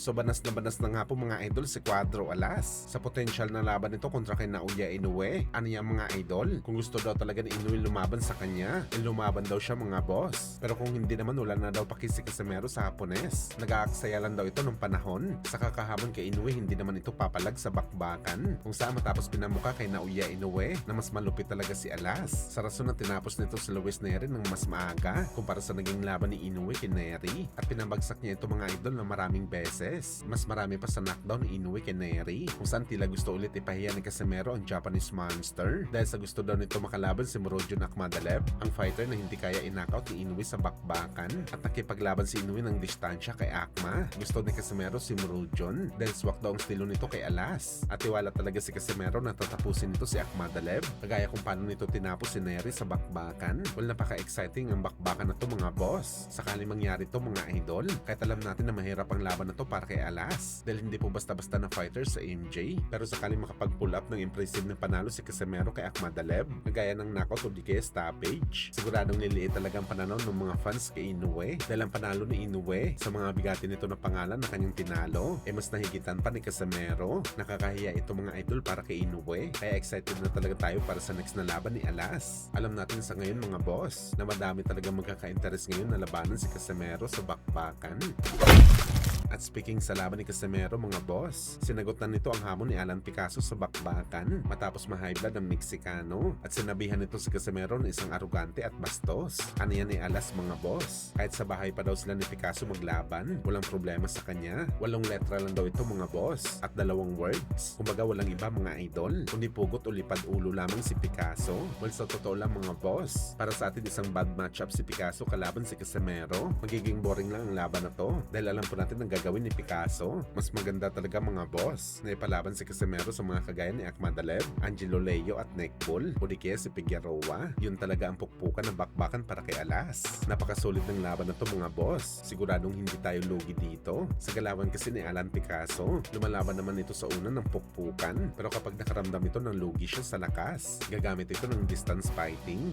So banas na nga po mga idol si Cuadro Alas sa potential na laban nito kontra kay Naoya Inoue. Ano yan mga idol? Kung gusto daw talaga ni Inoue lumaban sa kanya, lumaban daw siya mga boss. Pero kung hindi naman, wala na daw pakisi Casimero sa Hapones. Nag-aaksaya lang daw ito ng panahon. Sa kakahamon kay Inoue, hindi naman ito papalag sa bakbakan. Kung saan matapos pinamuka kay Naoya Inoue na mas malupit talaga si Alas. Sa rason na tinapos nito si Luis Nery ng mas maaga kumpara sa naging laban ni Inoue kay Nery. At pinabagsak niya ito mga idol na maraming beses. Mas marami pa sa knockdown ni Inoue kay Nery, kung saan tila gusto ulit ipahiya ni Casimero ang Japanese Monster dahil sa gusto daw nito makalaban si Murodjon Akhmadaliev, ang fighter na hindi kaya in-knockout ni Inoue sa bakbakan, at nakipaglaban si Inoue ng distansya kay Akma. Gusto ni Casimero si Murodjon dahil swak daw ang estilo nito kay Alas, at tiwala talaga si Casimero na tatapusin nito si Akhmadaliev, kagaya kung paano nito tinapos si Nery sa bakbakan. Well, napaka-exciting ang bakbakan na to mga boss. Sakali mangyari to mga idol, kahit alam natin na mahirap ang laban na to para kay Alas dahil hindi po basta-basta na fighter sa MJ, pero sakaling makapag-pull up ng impressive na panalo si Casimero kay Akhmadaliev gaya ng knockout o di kaya stoppage, siguradong niliit talagang pananaw ng mga fans kay Inoue dahil ang panalo ni Inoue sa mga bigatin nito na pangalan na kanyang tinalo mas nahigitan pa ni Casimero. Nakakahiya ito mga idol para kay Inoue, kaya excited na talaga tayo para sa next na laban ni Alas. Alam natin sa ngayon mga boss na madami talaga magkaka-interest ngayon na labanan si Casimero sa bakbakan. At speaking sa laban ni Casimero mga boss, sinagot na nito ang hamon ni Alan Picasso sa bakbakan matapos ma-high blood ang Meksikano, at sinabihan nito si Casimero na isang arugante at bastos. Ano yan ni Alas mga boss? Kahit sa bahay pa daw sila ni Picasso maglaban, walang problema sa kanya. 8 letra lang daw ito mga boss at 2 words. Kumbaga walang iba mga idol, kundi pugot o lipad ulo lamang si Picasso. Well, sa totoo lang mga boss, para sa atin isang bad matchup si Picasso kalaban si Casimero. Magiging boring lang ang laban na to dahil alam po natin ang gagawin ni Picasso. Mas maganda talaga mga boss na ipalaban si Casimero sa mga kagaya ni Akhmadaliev, Angelo Leo at Neckbull o di kaya si Figueroa. Yun talaga ang pukpukan ng bakbakan para kay Alas. Napakasulit ng laban na to mga boss. Siguradong hindi tayo lugi dito. Sa galawan kasi ni Alan Picasso, lumalaban naman ito sa una ng pukpukan, pero kapag nakaramdam ito ng lugi siya sa lakas, gagamit ito ng distance fighting.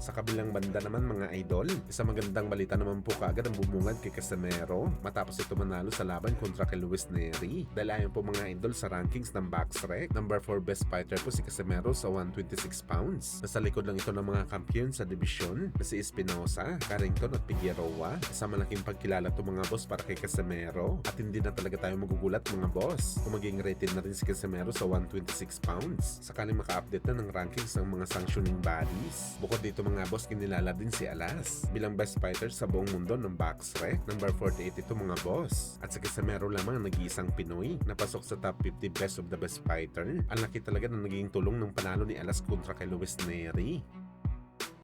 Sa kabilang banda naman mga idol, isang magandang balita naman po kaagad ang bumungad kay Casimero matapos ito manalo sa laban kontra kay Luis Nery. Dahil ayon po mga idol sa rankings ng Boxrec, number 4 best fighter po si Casimero sa 126 pounds. Nasa likod lang ito ng mga kampiyon sa division na si Espinosa, Carrington at Figueroa. Sa malaking pagkilala to mga boss para kay Casimero, at hindi na talaga tayo magugulat mga boss kung maging rated na rin si Casimero sa 126 pounds sakaling maka-update na ng rankings ng mga sanctioning bodies. Bukod dito mga boss, kinilala din si Alas bilang best fighter sa buong mundo ng Boxrec, number 48 ito mga boss, at si Casimero lamang ang nag-iisang Pinoy na pasok sa top 50 best of the best fighter. Ang laki talaga na naging tulong ng panalo ni Alas kontra kay Luis Nery.